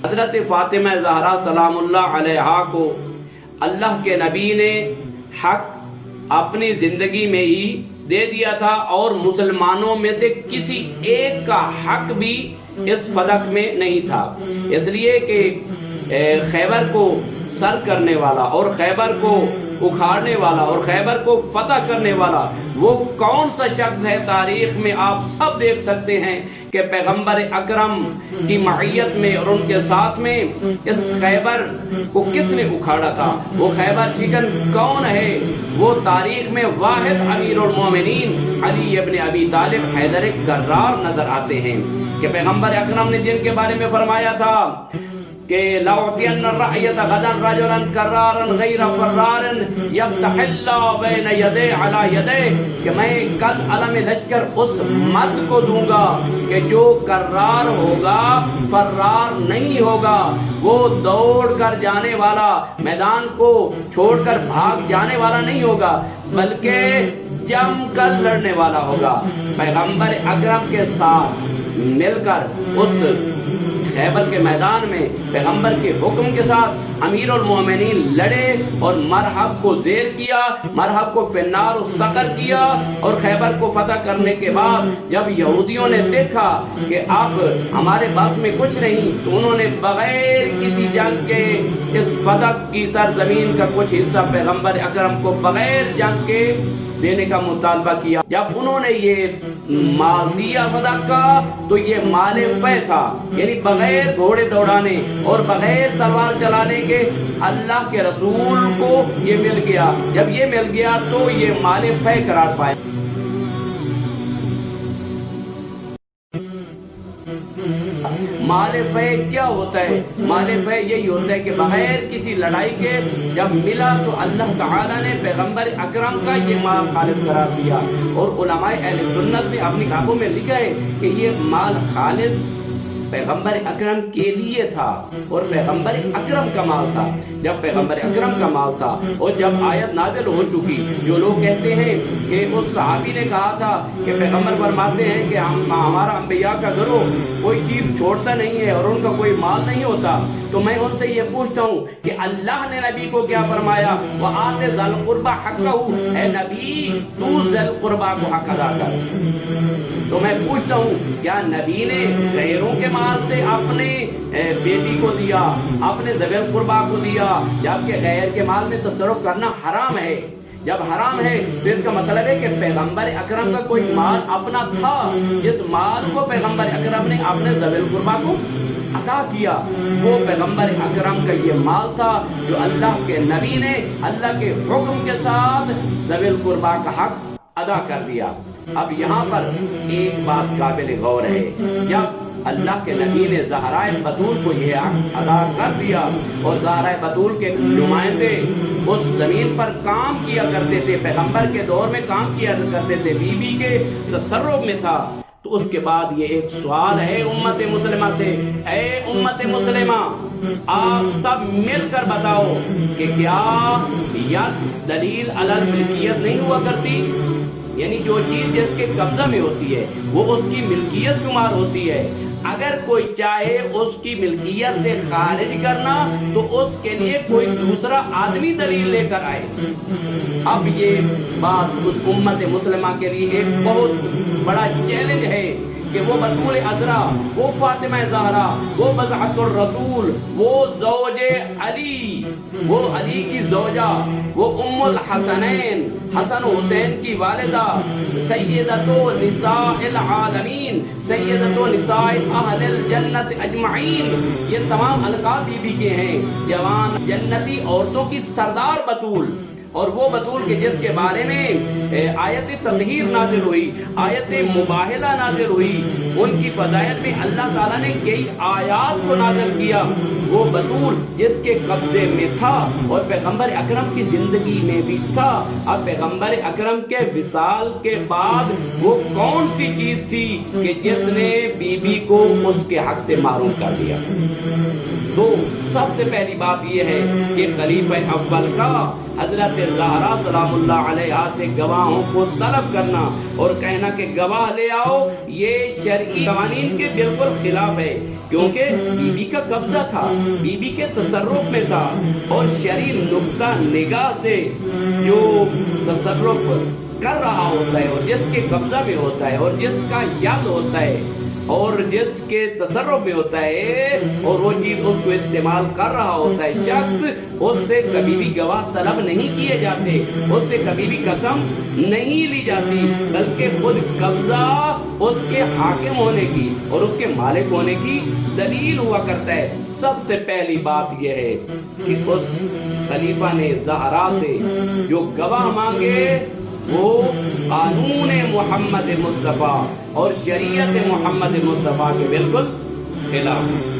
حضرت فاطمہ زہرا سلام اللہ علیہا کو اللہ کے نبی نے حق اپنی زندگی میں ہی دے دیا تھا، اور مسلمانوں میں سے کسی ایک کا حق بھی اس فدق میں نہیں تھا، اس لیے کہ خیبر کو سر کرنے والا اور خیبر کو اکھاڑنے والا اور خیبر کو فتح کرنے والا وہ کون سا شخص ہے تاریخ میں آپ سب دیکھ سکتے ہیں کہ پیغمبر اکرم کی معیت میں اور ان کے ساتھ میں اس خیبر کو کس نے اکھاڑا تھا، وہ خیبر شکن کون ہے؟ وہ تاریخ میں واحد امیر المومنین علی ابن ابی طالب حیدر کرار نظر آتے ہیں کہ پیغمبر اکرم نے جن کے بارے میں فرمایا تھا کہ لَأُعْطِيَنَّ الرَّعْيَةَ غَدًا رَجُلًا كَرَّارًا غَيْرَ فَرَّارٍ يَفْتَحِ اللَّهُ بَيْنَ يَدَيْهِ عَلَى يَدَيْهِ کہ میں کل علم لشکر اس مرد کو دوں گا کہ جو کرار ہوگا، فرار نہیں ہوگا، وہ دوڑ کر جانے والا، میدان کو چھوڑ کر بھاگ جانے والا نہیں ہوگا، بلکہ جم کر لڑنے والا ہوگا۔ پیغمبر اکرم کے ساتھ مل کر اس خیبر کے میدان میں پیغمبر کے حکم کے ساتھ امیر المومنین لڑے اور مرحب کو زیر کیا، مرحب کو فنار و سقر کیا، اور خیبر کو فتح کرنے کے بعد جب یہودیوں نے دیکھا کہ اب ہمارے بس میں کچھ نہیں، تو انہوں نے بغیر کسی جنگ کے اس فتح کی سرزمین کا کچھ حصہ پیغمبر اکرم کو بغیر جنگ کے دینے کا مطالبہ کیا۔ جب انہوں نے یہ مال دیا فتح کا تو یہ مال فے تھا، یعنی بغیر گھوڑے دوڑانے اور بغیر تلوار چلانے کے اللہ کے رسول کو یہ مل گیا۔ جب یہ مل گیا تو یہ مال فے قرار پائے۔ مال فے کیا ہوتا ہے؟ مال فے یہی ہوتا ہے کہ بغیر کسی لڑائی کے جب ملا تو اللہ تعالیٰ نے پیغمبر اکرم کا یہ مال خالص قرار دیا، اور علماء اہل سنت نے اپنی کتابوں میں لکھا ہے کہ یہ مال خالص پیغمبر اکرم کے لیے تھا اور پیغمبر اکرم کا مال تھا۔ جب پیغمبر اکرم کا مال تھا اور جب آیت نازل ہو چکی، جو لوگ کہتے ہیں کہ اس صحابی نے کہا تھا کہ پیغمبر فرماتے ہیں کہ ہمارا انبیاء کا گروہ کوئی چیز چھوڑتا نہیں ہے اور ان کا کوئی مال نہیں ہوتا، تو میں ان سے یہ پوچھتا ہوں کہ اللہ نے نبی کو کیا فرمایا؟ وَآتِ ذَا الْقُرْبَى حَقَّهُ، اے نبی تو ذی القربہ کو حق ادا کر۔ تو میں پوچھتا ہوں کیا نبی نے غیروں کے مال سے اپنے بیٹی کو دیا، اپنے ذوی القربہ کو دیا، جبکہ غیر کے مال میں تصرف کرنا حرام ہے؟ جب حرام ہے تو اس کا مطلب ہے کہ پیغمبر اکرم کا کوئی مال اپنا تھا، جس مال کو پیغمبر اکرم نے اپنے ذوی القربہ کو عطا کیا، وہ پیغمبر اکرم کا یہ مال تھا جو اللہ کے نبی نے اللہ کے حکم کے ساتھ ذوی القربہ کا حق ادا کر دیا۔ اب یہاں پر ایک بات قابل غور ہے، جب اللہ کے نبی نے زہرائے بطول کو یہ حق ادا کر دیا اور زہرائے بطول کے نمائندے اس زمین پر کام کیا کرتے تھے، پیغمبر کے دور میں کام کیا کرتے تھے، بی بی کے تصرف میں تھا، تو اس کے بعد یہ ایک سوال ہے امت مسلمہ سے، اے امت مسلمہ آپ سب مل کر بتاؤ کہ کیا ید دلیل علی الملکیت نہیں ہوا کرتی؟ یعنی جو چیز جس کے قبضہ میں ہوتی ہے وہ اس کی ملکیت شمار ہوتی ہے، اگر کوئی چاہے اس کی ملکیت سے خارج کرنا تو اس کے لیے کوئی دوسرا آدمی دلیل لے کر آئے۔ اب یہ بات امت مسلمہ کے لیے ایک بہت بڑا چیلنج ہے کہ وہ بطول عذرا، وہ فاطمہ زہرا، وہ بضعۃ الرسول، وہ زوج علی، وہ علی کی زوجہ، وہ ام الحسنین، حسن و حسین کی والدہ، سیدۃ نساء العالمین، سیدۃ نساء اہل الجنت اجمعین، یہ تمام القاب بی بی کے ہیں، جوان جنتی عورتوں کی سردار بطول، اور وہ بطول کے جس کے بارے میں آیت تطہیر نازل ہوئی، آیت مباہلہ نازل ہوئی، ان کی فضائل میں اللہ تعالیٰ نے کئی آیات کو نازل کیا، وہ بطول جس کے قبضے میں تھا اور پیغمبر اکرم کی زندگی میں بھی تھا۔ اب پیغمبر اکرم کے وصال کے بعد وہ کون سی چیز تھی کہ جس نے بی بی کو اس کے حق سے محروم کر دیا؟ تو سب سے پہلی بات یہ ہے کہ خلیفہ اول کا حضرت زہرا سلام اللہ علیہا سے گواہوں کو طلب کرنا اور کہنا کہ گواہ لے آؤ، یہ شرعی قوانین کے بالکل خلاف ہے، کیونکہ بی بی کا قبضہ تھا، بی بی کے تصرف میں تھا، اور شرعی نقطہ نگاہ سے جو تصرف کر رہا ہوتا ہے اور جس کے قبضہ میں ہوتا ہے اور جس کا یاد ہوتا ہے اور جس کے تصرف میں ہوتا ہے اور وہ چیز اس کو استعمال کر رہا ہوتا ہے شخص، اس سے کبھی بھی گواہ طلب نہیں کیے جاتے، اس سے کبھی بھی قسم نہیں لی جاتی، بلکہ خود قبضہ اس کے حاکم ہونے کی اور اس کے مالک ہونے کی دلیل ہوا کرتا ہے۔ سب سے پہلی بات یہ ہے کہ اس خلیفہ نے زہرا سے جو گواہ مانگے وہ قانون محمد مصطفیٰ اور شریعت محمد مصطفیٰ کے بالکل خلاف ہے۔